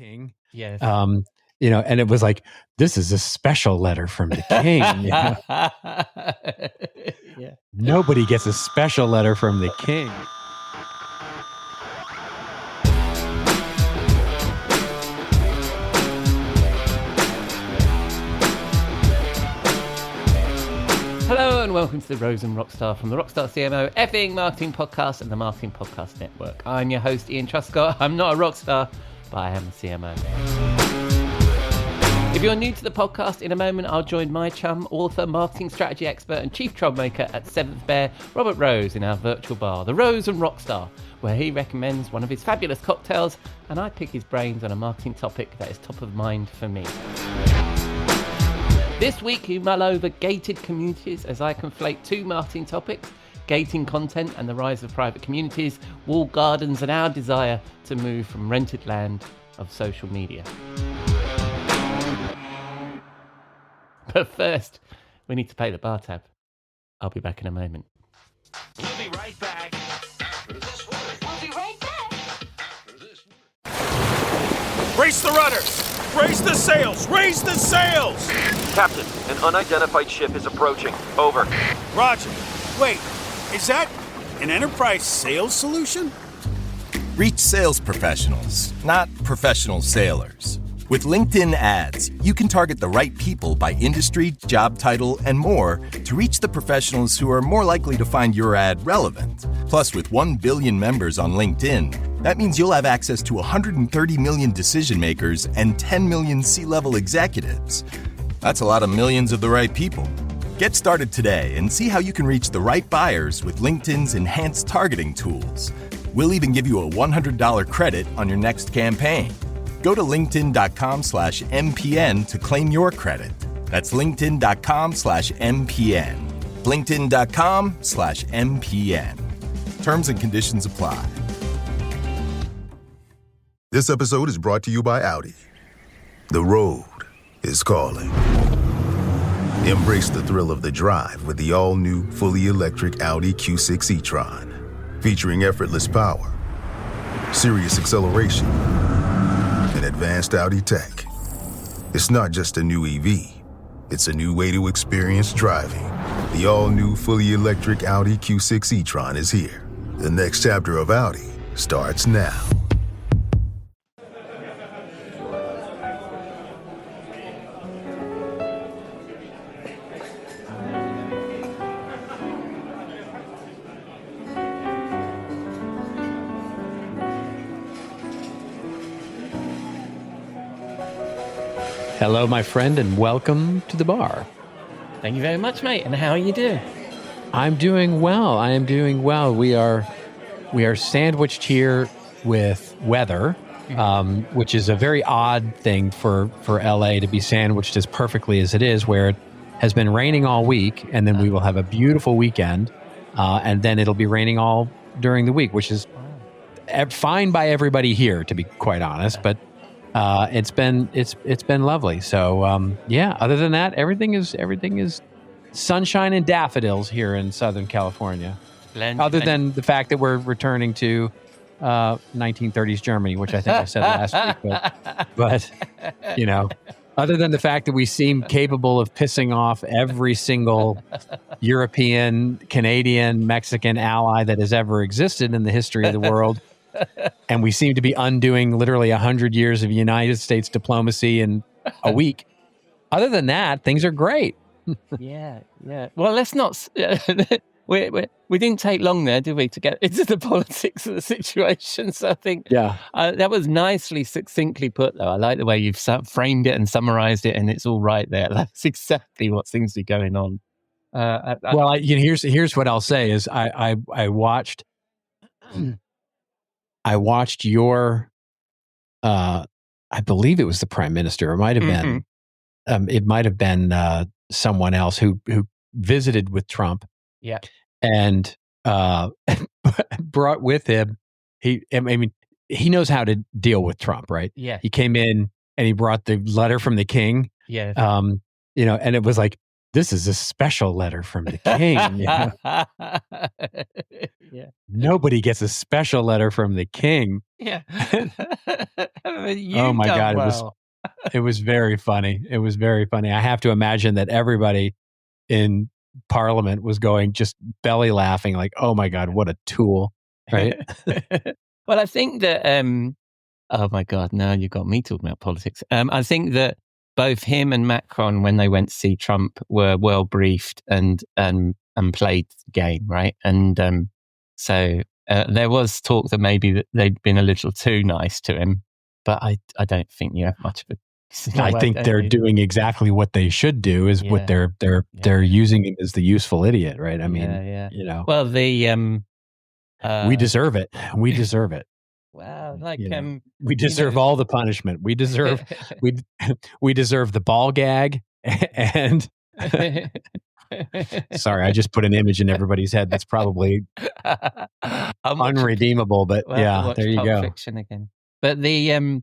king. Yes. And it was like, this is a special letter from the king. Yeah. Nobody gets a special letter from the king. Hello and welcome to the Rose and Rockstar from the Rockstar CMO effing marketing podcast and the Marketing Podcast Network. I'm your host, Ian Truscott. I'm not a rockstar, but I am a CMO. If you're new to the podcast, in a moment I'll join my chum, author, marketing strategy expert and Chief Troublemaker at Seventh Bear, Robert Rose, in our virtual bar, the Rose and Rockstar, where he recommends one of his fabulous cocktails and I pick his brains on a marketing topic that is top of mind for me. This week, you mull over gated communities as I conflate two marketing topics, gating content and the rise of private communities, walled gardens and our desire to move from rented land of social media. But first, we need to pay the bar tab. I'll be back in a moment. We'll be right back. We'll be right back. Raise the rudders! Raise the sails! Raise the sails! Captain, an unidentified ship is approaching. Over. Roger. Wait, is that an enterprise sales solution? Reach sales professionals, not professional sailors. With LinkedIn ads, you can target the right people by industry, job title, and more to reach the professionals who are more likely to find your ad relevant. Plus, with 1 billion members on LinkedIn, that means you'll have access to 130 million decision makers and 10 million C-level executives. That's a lot of millions of the right people. Get started today and see how you can reach the right buyers with LinkedIn's enhanced targeting tools. We'll even give you a $100 credit on your next campaign. Go to linkedin.com/MPN to claim your credit. That's linkedin.com/MPN. linkedin.com/MPN. Terms and conditions apply. This episode is brought to you by Audi. The road is calling. Embrace the thrill of the drive with the all-new, fully electric Audi Q6 e-tron. Featuring effortless power, serious acceleration, and advanced Audi tech. It's not just a new EV. It's a new way to experience driving. The all-new, fully electric Audi Q6 e-tron is here. The next chapter of Audi starts now. Hello, my friend, and welcome to the bar. Thank you very much, mate. And how are you doing? I'm doing well. I am doing well. We are sandwiched here with weather, which is a very odd thing for LA to be sandwiched as perfectly as it is, where it has been raining all week, and then we will have a beautiful weekend, and then it'll be raining all during the week, which is fine by everybody here, to be quite honest. But it's been lovely. So other than that, everything is sunshine and daffodils here in Southern California. Other than the fact that we're returning to 1930s Germany, which I think I said last week. But other than the fact that we seem capable of pissing off every single European, Canadian, Mexican ally that has ever existed in the history of the world. And we seem to be undoing literally 100 years of United States diplomacy in a week. Other than that, things are great. Yeah. Well, let's not. We didn't take long there, did we, to get into the politics of the situation? So I think that was nicely, succinctly put, though. I like the way you've framed it and summarized it, and it's all right there. That's exactly what seems to be going on. Here's what I'll say is I watched. I watched your, I believe it was the prime minister. It might have been, someone else who visited with Trump. Yeah, and brought with him. He knows how to deal with Trump, right? Yeah, he came in and he brought the letter from the king. Yeah, and it was like, this is a special letter from the king. Yeah. Nobody gets a special letter from the king. Yeah. Oh You've my done God, well. it was very funny. It was very funny. I have to imagine that everybody in Parliament was going just belly laughing, like, "Oh my God, what a tool!" Right? Well, I think that. Oh my God! Now you got me talking about politics. I think that both him and Macron, when they went to see Trump, were well briefed and played the game, right? And so there was talk that maybe that they'd been a little too nice to him, but I don't think you have much of a. I think they're doing exactly what they should do. Is what they're using him as the useful idiot, right? I mean, Well, the we deserve it. We deserve it. Wow, like we deserve all the punishment. We deserve we deserve the ball gag and sorry, I just put an image in everybody's head that's probably unredeemable, but yeah, there you Pulp go. Fiction again. But the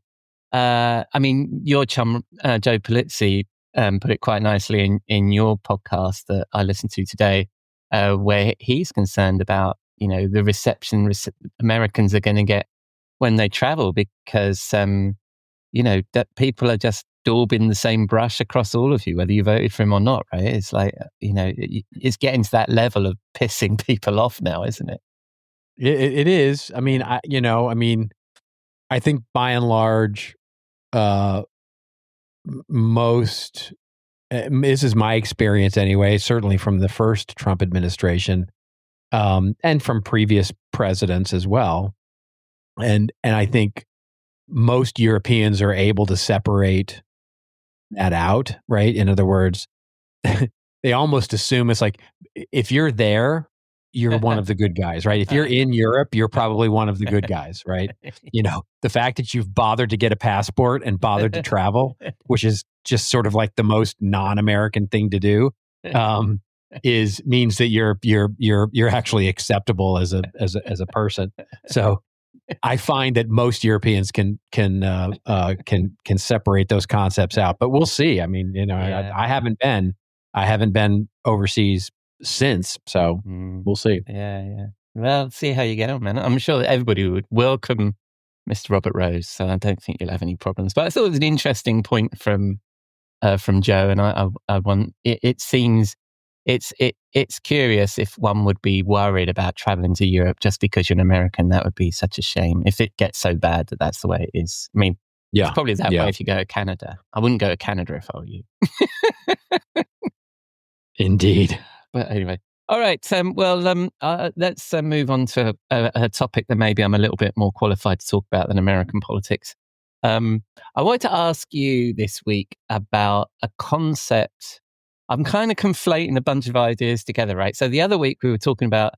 I mean, your chum Joe Pulizzi put it quite nicely in your podcast that I listened to today, where he's concerned about the reception Americans are going to get when they travel, because that people are just daubing the same brush across all of you, whether you voted for him or not, right? It's like it's getting to that level of pissing people off now, isn't it? It is. I mean, I think by and large, most this is my experience anyway, certainly from the first Trump administration, and from previous presidents as well. And I think most Europeans are able to separate that out, right? In other words, they almost assume it's like, if you're there, you're one of the good guys, right? If you're in Europe, you're probably one of the good guys, right? The fact that you've bothered to get a passport and bothered to travel, which is just sort of like the most non-American thing to do, means that you're actually acceptable as a person. So I find that most Europeans can separate those concepts out, but we'll see. I mean, I haven't been overseas since, so we'll see. Yeah. Well, see how you get on, man. I'm sure that everybody would welcome Mr. Robert Rose, so I don't think you'll have any problems. But I thought it was an interesting point from Joe, and I want. It seems it's curious if one would be worried about traveling to Europe just because you're an American. That would be such a shame if it gets so bad that that's the way it is. I mean, it's probably that way if you go to Canada. I wouldn't go to Canada if I were you. Indeed. But anyway, all right. Let's move on to a topic that maybe I'm a little bit more qualified to talk about than American politics. I wanted to ask you this week about a concept. I'm kind of conflating a bunch of ideas together, right? So the other week we were talking about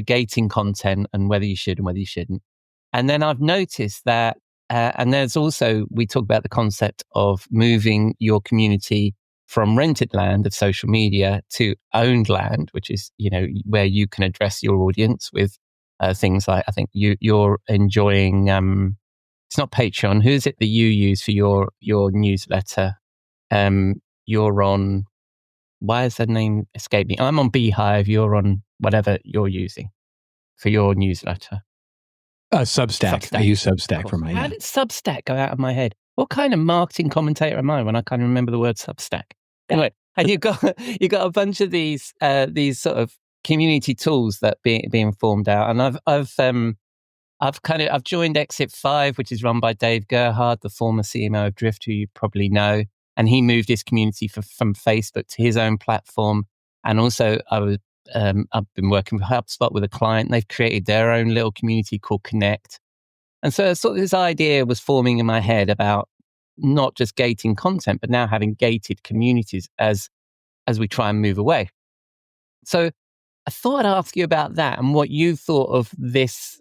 gating content and whether you should and whether you shouldn't. And then I've noticed that, and there's also, we talk about the concept of moving your community from rented land of social media to owned land, which is, where you can address your audience with things like, I think you're enjoying, it's not Patreon. Who is it that you use for your newsletter? You're on, why is that name escape me? I'm on Beehive. You're on whatever you're using for your newsletter. Substack. I use Substack for my. How did Substack go out of my head? What kind of marketing commentator am I when I can't remember the word Substack? Anyway, and you got a bunch of these sort of community tools that being formed out, and I've joined Exit 5, which is run by Dave Gerhard, the former CMO of Drift, who you probably know. And he moved his community from Facebook to his own platform. And also, I've been working with HubSpot with a client. They've created their own little community called Connect. And so this idea was forming in my head about not just gating content, but now having gated communities as we try and move away. So I thought I'd ask you about that and what you thought of this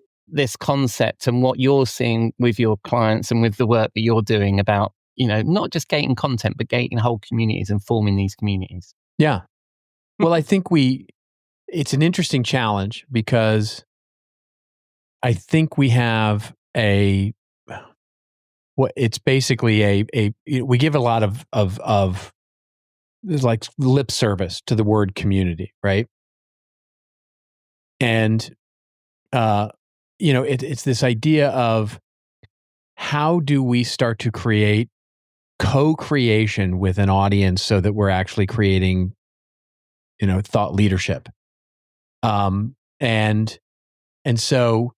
concept and what you're seeing with your clients and with the work that you're doing about, not just gating content, but gating whole communities and forming these communities. Yeah. Well, I think it's an interesting challenge because I think we have it's basically we give a lot of there's like lip service to the word community, right? And, it's this idea of how do we start to create co-creation with an audience so that we're actually creating, thought leadership. And so,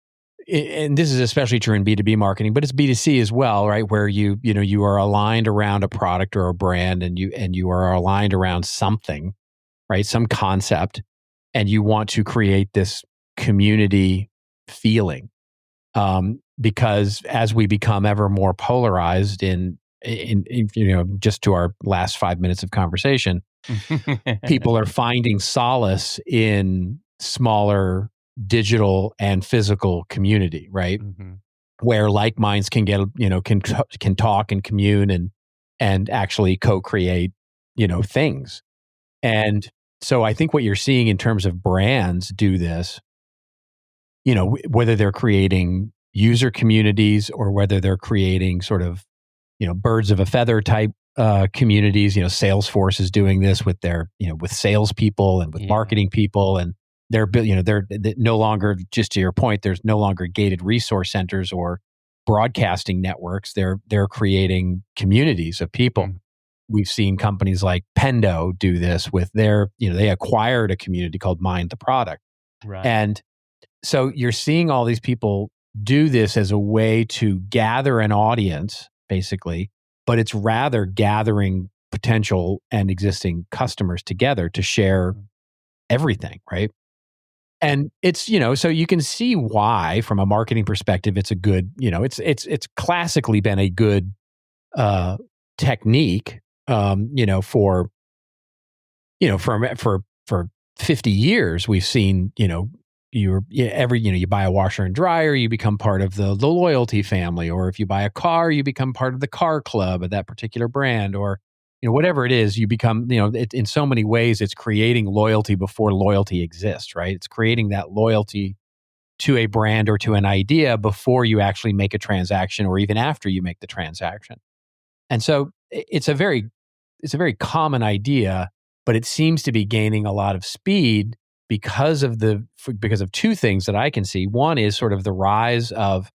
and this is especially true in B2B marketing, but it's B2C as well, right? Where you are aligned around a product or a brand, and you are aligned around something, right? Some concept, and you want to create this community feeling. Because as we become ever more polarized in just to our last 5 minutes of conversation, people are finding solace in smaller digital and physical community, right? Mm-hmm. Where like minds can get, can talk and commune and actually co-create, things. And so I think what you're seeing in terms of brands do this, whether they're creating user communities or whether they're creating sort of, birds of a feather type communities. Salesforce is doing this with their, with salespeople and with marketing people, and they're no longer, just to your point, there's no longer gated resource centers or broadcasting networks. They're creating communities of people. Mm-hmm. We've seen companies like Pendo do this with their, they acquired a community called Mind the Product. Right. And so you're seeing all these people do this as a way to gather an audience, basically, but it's rather gathering potential and existing customers together to share everything, right? And it's, so you can see why, from a marketing perspective, it's a good, it's classically been a good technique, for 50 years, we've seen, you buy a washer and dryer, you become part of the loyalty family, or if you buy a car, you become part of the car club of that particular brand, or whatever it is, you become, in so many ways, it's creating loyalty before loyalty exists, right? It's creating that loyalty to a brand or to an idea before you actually make a transaction, or even after you make the transaction. And so it's a very common idea, but it seems to be gaining a lot of speed because of two things that I can see. One is sort of the rise of,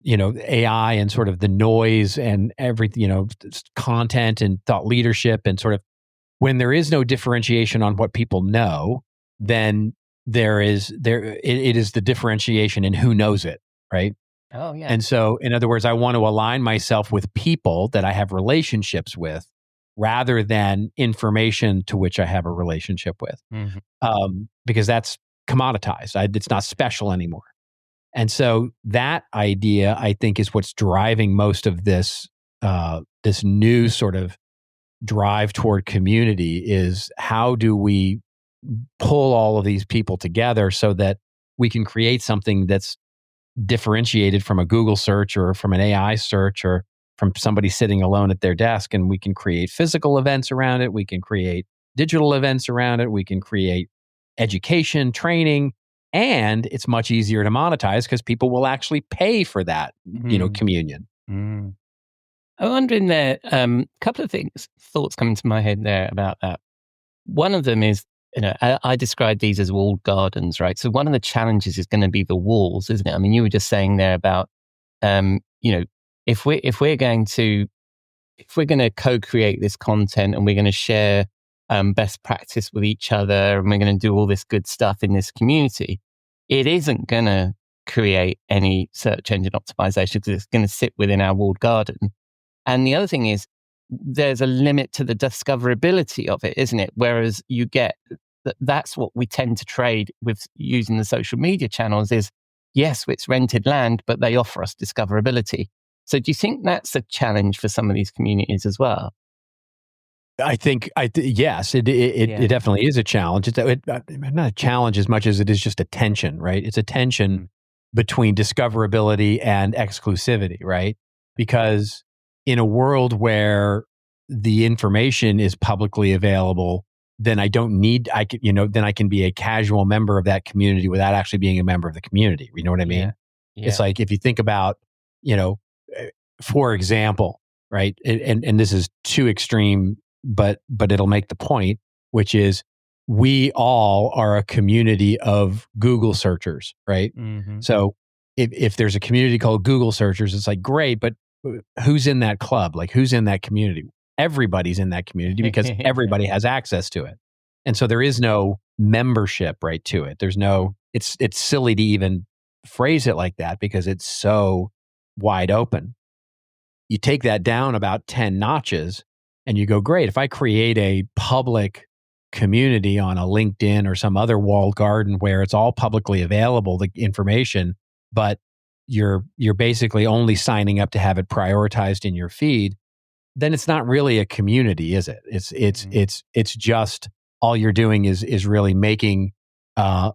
AI and sort of the noise and everything, content and thought leadership, and sort of when there is no differentiation on what people know, then it is the differentiation in who knows it, right? Oh, yeah. And so, in other words, I want to align myself with people that I have relationships with, rather than information to which I have a relationship with, because that's commoditized. It's not special anymore. And so that idea, I think, is what's driving most of this this new sort of drive toward community. Is how do we pull all of these people together so that we can create something that's differentiated from a Google search or from an AI search or from somebody sitting alone at their desk, and we can create physical events around it. We can create digital events around it. We can create education, training, and it's much easier to monetize because people will actually pay for that, communion. Mm. I'm wondering there, couple of thoughts coming to my head there about that. One of them is, I describe these as walled gardens, right? So one of the challenges is going to be the walls, isn't it? I mean, you were just saying there about, if we're going to co-create this content and we're going to share best practice with each other, and we're going to do all this good stuff in this community, it isn't going to create any search engine optimization because it's going to sit within our walled garden. And the other thing is, there's a limit to the discoverability of it, isn't it? Whereas you get that's what we tend to trade with using the social media channels is, yes, it's rented land, but they offer us discoverability. So do you think that's a challenge for some of these communities as well? I think, yes, it definitely is a challenge. It's not a challenge as much as it is just a tension, right? It's a tension between discoverability and exclusivity, right? Because in a world where the information is publicly available, then I can be a casual member of that community without actually being a member of the community. You know what I mean? Yeah. It's like, if you think about, for example, right? And this is too extreme, but it'll make the point, which is we all are a community of Google searchers, right? Mm-hmm. So if there's a community called Google searchers, it's like, great, but who's in that club? Like, who's in that community? Everybody's in that community because everybody has access to it. And so there is no membership right to it. There's no, it's silly to even phrase it like that because it's so wide open. You take that down about 10 notches and you go, great, if I create a public community on a LinkedIn or some other walled garden where it's all publicly available, the information, but you're basically only signing up to have it prioritized in your feed, then it's not really a community, is it? It's just all you're doing is really making a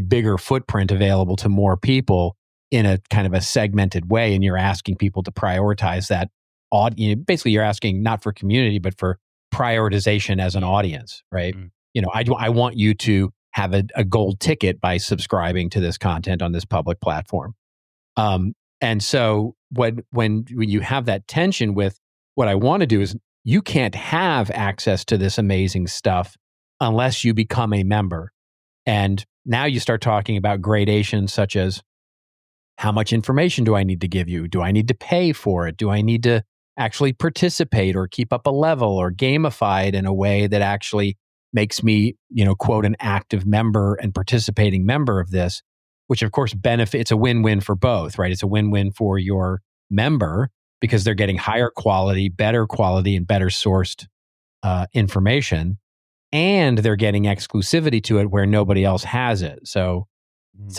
bigger footprint available to more people in a kind of a segmented way, and you're asking people to prioritize that audience. Basically, you're asking not for community, but for prioritization as an audience, right? I want you to have a gold ticket by subscribing to this content on this public platform. And so when you have that tension with what I want to do is you can't have access to this amazing stuff unless you become a member. And now you start talking about gradations such as how much information do I need to give you? Do I need to pay for it? Do I need to actually participate or keep up a level or gamify it in a way that actually makes me, quote, an active member and participating member of this, which of course it's a win-win for both, right? It's a win-win for your member because they're getting higher quality, and better sourced information, and they're getting exclusivity to it where nobody else has it. So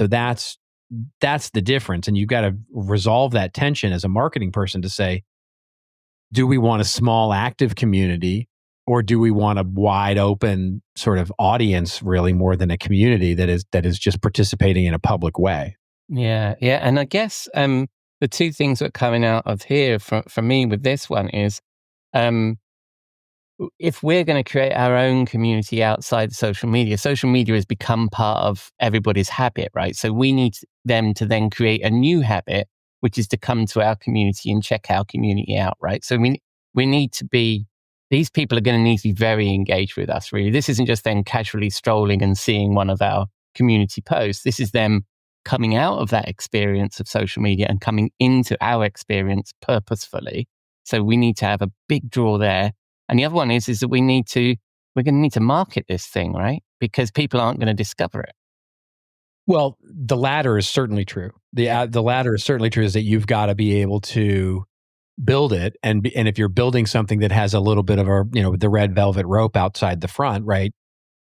that's the difference. And you've got to resolve that tension as a marketing person to say, do we want a small active community or do we want a wide open sort of audience really more than a community that is just participating in a public way? Yeah. And I guess the two things that are coming out of here for me with this one is if we're going to create our own community outside social media has become part of everybody's habit, right? So we need them to then create a new habit, which is to come to our community and check our community out, right? So we need to be, these people are going to need to be very engaged with us, really. This isn't just them casually strolling and seeing one of our community posts. This is them coming out of that experience of social media and coming into our experience purposefully. So we need to have a big draw there. And the other one is that we're going to need to market this thing, right? Because people aren't going to discover it. Well, the latter is certainly true. The latter is certainly true, is that you've got to be able to build it. And if you're building something that has a little bit of the red velvet rope outside the front, right?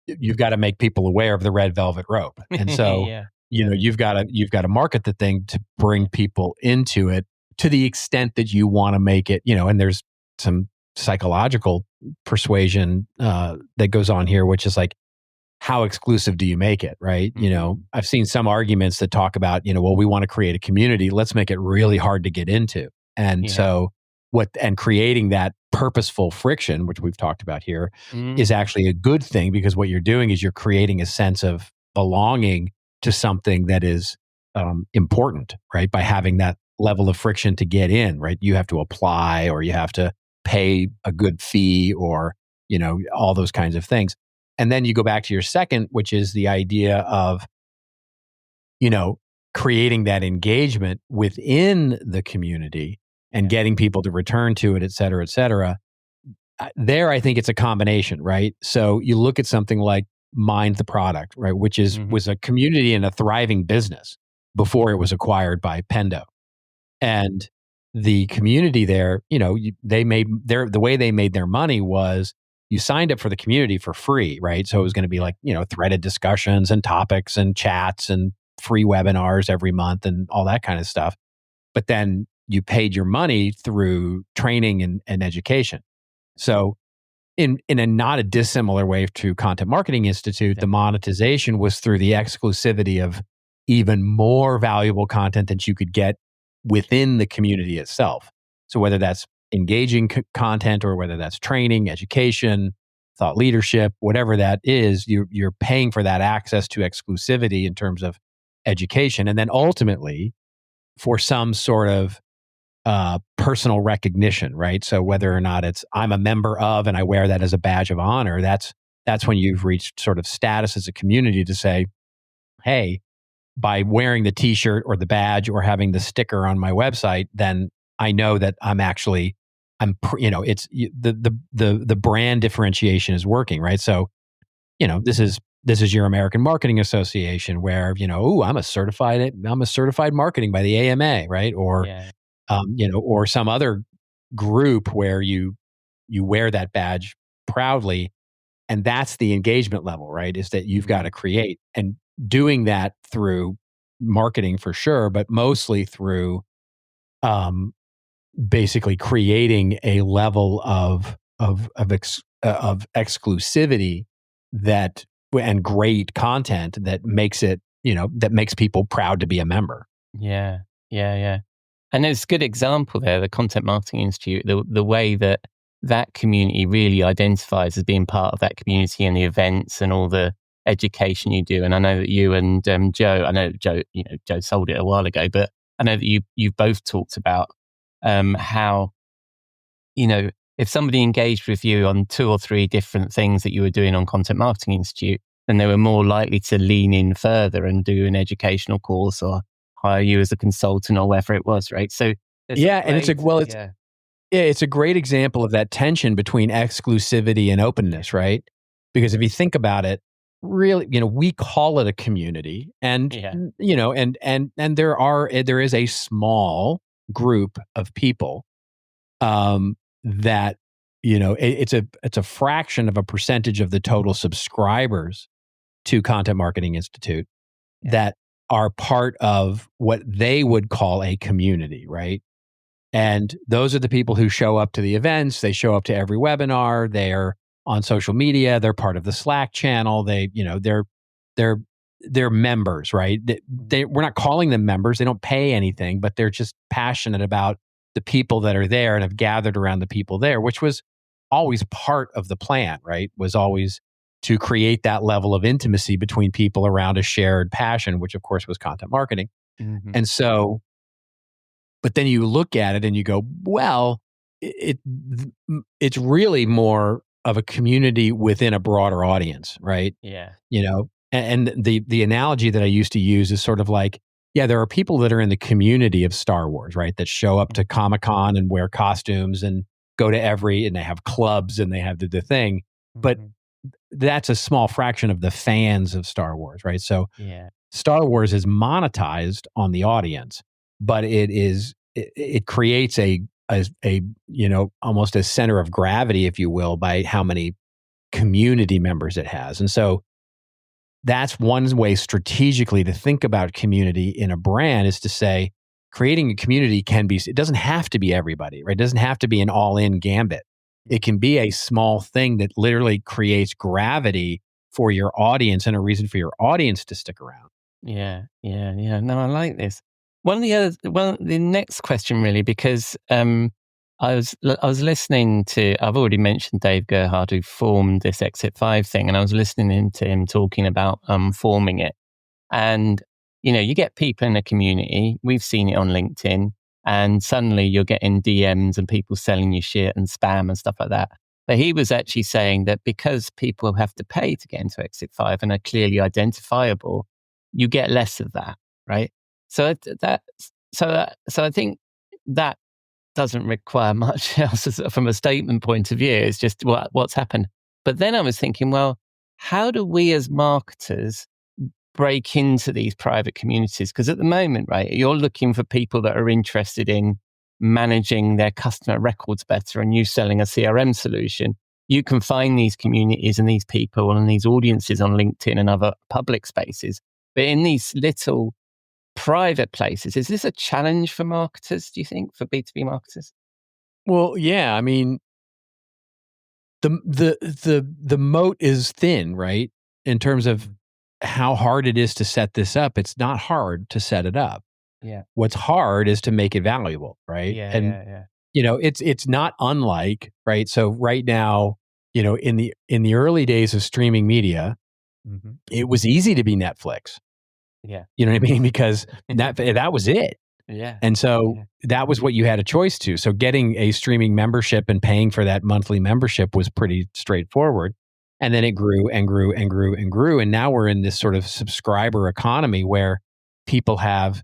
You've got to make people aware of the red velvet rope. And so, you've got to market the thing to bring people into it to the extent that you want to make it, and there's some psychological persuasion that goes on here, which is like, how exclusive do you make it, right? I've seen some arguments that talk about, well, we want to create a community. Let's make it really hard to get into. And so creating that purposeful friction, which we've talked about here, is actually a good thing, because what you're doing is you're creating a sense of belonging to something that is important, right? By having that level of friction to get in, right? You have to apply, or you have to pay a good fee, or, all those kinds of things. And then you go back to your second, which is the idea of, creating that engagement within the community and getting people to return to it, et cetera, et cetera. There, I think it's a combination, right? So you look at something like Mind the Product, right? Which was a community and a thriving business before it was acquired by Pendo. And the community there, the way they made their money was you signed up for the community for free, right? So it was going to be like, threaded discussions and topics and chats and free webinars every month and all that kind of stuff. But then you paid your money through training and education. So in a not a dissimilar way to Content Marketing Institute, the monetization was through the exclusivity of even more valuable content that you could get within the community itself. So whether that's engaging content, or whether that's training, education, thought leadership, whatever that is, you're paying for that access to exclusivity in terms of education. And then ultimately for some sort of personal recognition, right? So whether or not it's I'm a member of and I wear that as a badge of honor, that's when you've reached sort of status as a community to say, hey, by wearing the t-shirt or the badge or having the sticker on my website, then I know that the brand differentiation is working, right? So, this is your American Marketing Association where, I'm a certified marketing by the AMA, right? Or, or some other group where you wear that badge proudly. And that's the engagement level, right? Is that you've got to create, and doing that through marketing for sure, but mostly through basically creating a level of exclusivity and great content that makes it, that makes people proud to be a member. Yeah. And there's a good example there, the Content Marketing Institute, the way that community really identifies as being part of that community and the events and all the education you do. And I know that you and Joe, Joe sold it a while ago, but I know that you've both talked about how, if somebody engaged with you on 2 or 3 different things that you were doing on Content Marketing Institute, then they were more likely to lean in further and do an educational course or hire you as a consultant or whatever it was, right? So it's a great example of that tension between exclusivity and openness, right? Because if you think about it, really, we call it a community, and and there is a small group of people that it's a fraction of a percentage of the total subscribers to Content Marketing Institute that are part of what they would call a community, right? And those are the people who show up to the events. They show up to every webinar. They're on social media. They're part of the Slack channel. They're members, right? We're not calling them members. They don't pay anything, but they're just passionate about the people that are there and have gathered around the people there, which was always part of the plan, right? Was always to create that level of intimacy between people around a shared passion, which of course was content marketing. Mm-hmm. And so, but then you look at it and you go, well, it's really more of a community within a broader audience, right? Yeah. And the analogy that I used to use is sort of like, there are people that are in the community of Star Wars, right? That show up to Comic-Con and wear costumes and go to and they have clubs and they have the thing. But that's a small fraction of the fans of Star Wars, right? So Star Wars is monetized on the audience, but it creates a almost a center of gravity, if you will, by how many community members it has. And so that's one way strategically to think about community in a brand, is to say creating a community it doesn't have to be everybody, right? It doesn't have to be an all-in gambit. It can be a small thing that literally creates gravity for your audience and a reason for your audience to stick around. Yeah. No, I like this. The next question really, because I was listening to, I've already mentioned Dave Gerhard, who formed this Exit 5 thing, and I was listening to him talking about forming it. And, you get people in a community, we've seen it on LinkedIn, and suddenly you're getting DMs and people selling you shit and spam and stuff like that. But he was actually saying that because people have to pay to get into Exit 5 and are clearly identifiable, you get less of that, right? So I think that doesn't require much else from a statement point of view. It's just what's happened. But then I was thinking, well, how do we as marketers break into these private communities? Because at the moment, right, you're looking for people that are interested in managing their customer records better, and you selling a CRM solution. You can find these communities and these people and these audiences on LinkedIn and other public spaces. But in these little private places, is this a challenge for marketers, do you think, for B2B marketers? Well, yeah. I mean, the moat is thin, right? In terms of how hard it is to set this up. It's not hard to set it up. Yeah. What's hard is to make it valuable, right? Yeah. It's not unlike, right? So right now, in the early days of streaming media, it was easy to be Netflix. Yeah. You know what I mean? Because that was it. Yeah. And so that was what you had a choice to. So getting a streaming membership and paying for that monthly membership was pretty straightforward. And then it grew and grew and grew and grew. And now we're in this sort of subscriber economy where people have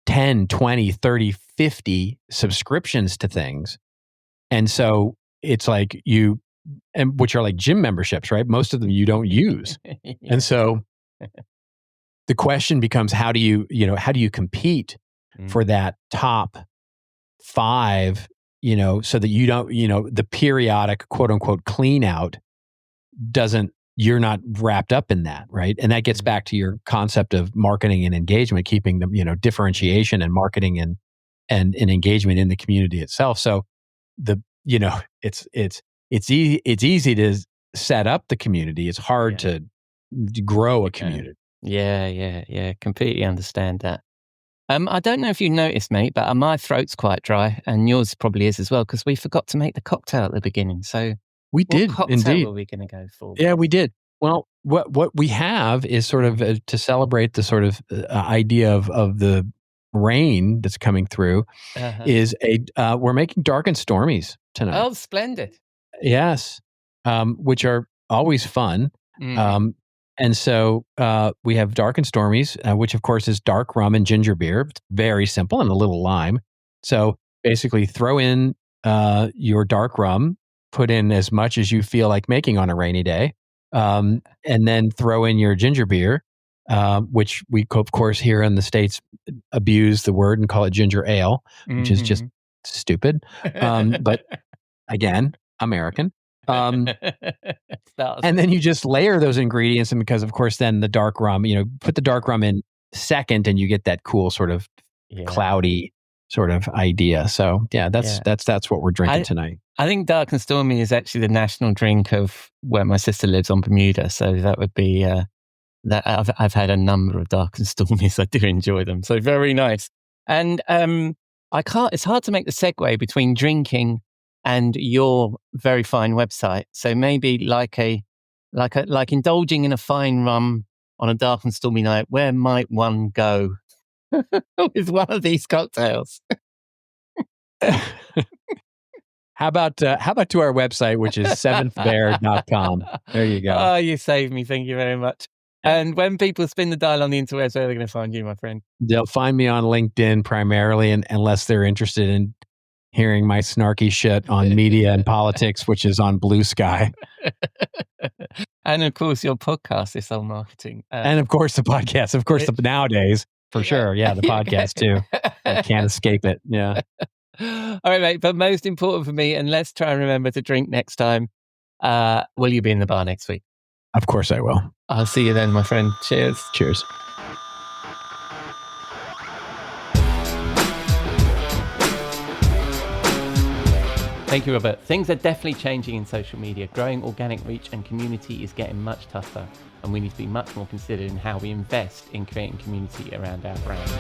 10, 20, 30, 50 subscriptions to things. And so it's like which are like gym memberships, right? Most of them you don't use. Yeah. And so the question becomes, how do you compete for that top 5, so that you don't, the periodic quote unquote clean out you're not wrapped up in that, right? And that gets back to your concept of marketing and engagement, keeping them, differentiation and marketing and engagement in the community itself. So it's easy to set up the community. It's hard to grow a community. Yeah. Completely understand that. I don't know if you noticed, mate, but my throat's quite dry, and yours probably is as well, because we forgot to make the cocktail at the beginning. So we did, what cocktail indeed. are we going to go for? Yeah, we did. Well, what we have is sort of to celebrate the sort of idea of the rain that's coming through. Is we're making dark and stormies tonight. Oh, splendid! Yes, which are always fun. And so we have dark and stormies, which of course is dark rum and ginger beer. It's very simple, and a little lime. So basically, throw in your dark rum, put in as much as you feel like making on a rainy day, and then throw in your ginger beer, which we of course here in the States abuse the word and call it ginger ale, which is just stupid. But again, American. And then you just layer those ingredients, and because of course then the dark rum, put the dark rum in second, and you get that cool sort of cloudy sort of idea. So that's what we're drinking tonight. I think dark and stormy is actually the national drink of where my sister lives on Bermuda. So that would be that. I've had a number of dark and stormies. I do enjoy them. So very nice. And it's hard to make the segue between drinking and your very fine website. So maybe like indulging in a fine rum on a dark and stormy night, where might one go with one of these cocktails? How about to our website, which is seventhbear.com. There you go. Oh, you saved me. Thank you very much. And when people spin the dial on the interwebs, where are they going to find you, my friend? They'll find me on LinkedIn primarily, unless they're interested in hearing my snarky shit on media and politics, which is on Blue Sky. And of course, your podcast is on marketing. And of course, the podcast. Of course, nowadays, for sure. Yeah, the podcast too. I can't escape it. Yeah. All right, mate. But most important for me, and let's try and remember to drink next time. Will you be in the bar next week? Of course I will. I'll see you then, my friend. Cheers. Cheers. Thank you, Robert. Things are definitely changing in social media. Growing organic reach and community is getting much tougher, and we need to be much more considered in how we invest in creating community around our brand.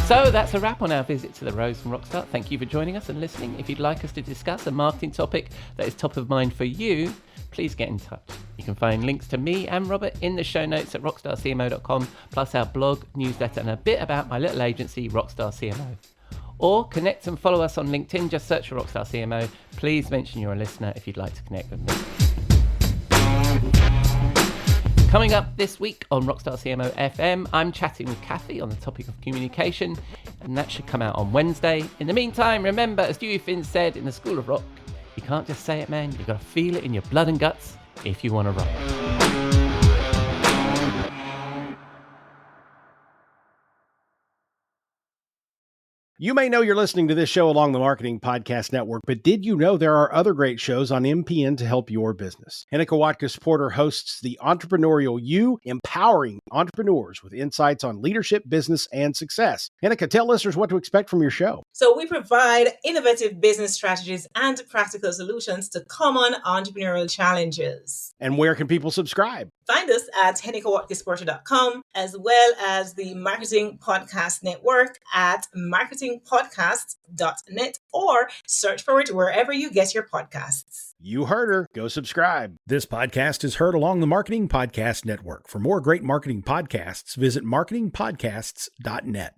So that's a wrap on our visit to the Rose and Rockstar. Thank you for joining us and listening. If you'd like us to discuss a marketing topic that is top of mind for you, please get in touch. You can find links to me and Robert in the show notes at rockstarcmo.com, plus our blog, newsletter, and a bit about my little agency, Rockstar CMO. Or connect and follow us on LinkedIn. Just search for Rockstar CMO. Please mention you're a listener if you'd like to connect with me. Coming up this week on Rockstar CMO FM, I'm chatting with Kathy on the topic of communication, and that should come out on Wednesday. In the meantime, remember, as Dewey Finn said in the School of Rock, you can't just say it, man. You've got to feel it in your blood and guts if you want to rock. You may know you're listening to this show along the Marketing Podcast Network, but did you know there are other great shows on MPN to help your business? Henneke Watkins-Porter hosts The Entrepreneurial You, empowering entrepreneurs with insights on leadership, business, and success. Henneke, tell listeners what to expect from your show. So we provide innovative business strategies and practical solutions to common entrepreneurial challenges. And where can people subscribe? Find us at hennekewatkins-porter.com, as well as the Marketing Podcast Network at marketingpodcasts.net, or search for it wherever you get your podcasts. You heard her. Go subscribe. This podcast is heard along the Marketing Podcast Network. For more great marketing podcasts, visit marketingpodcasts.net.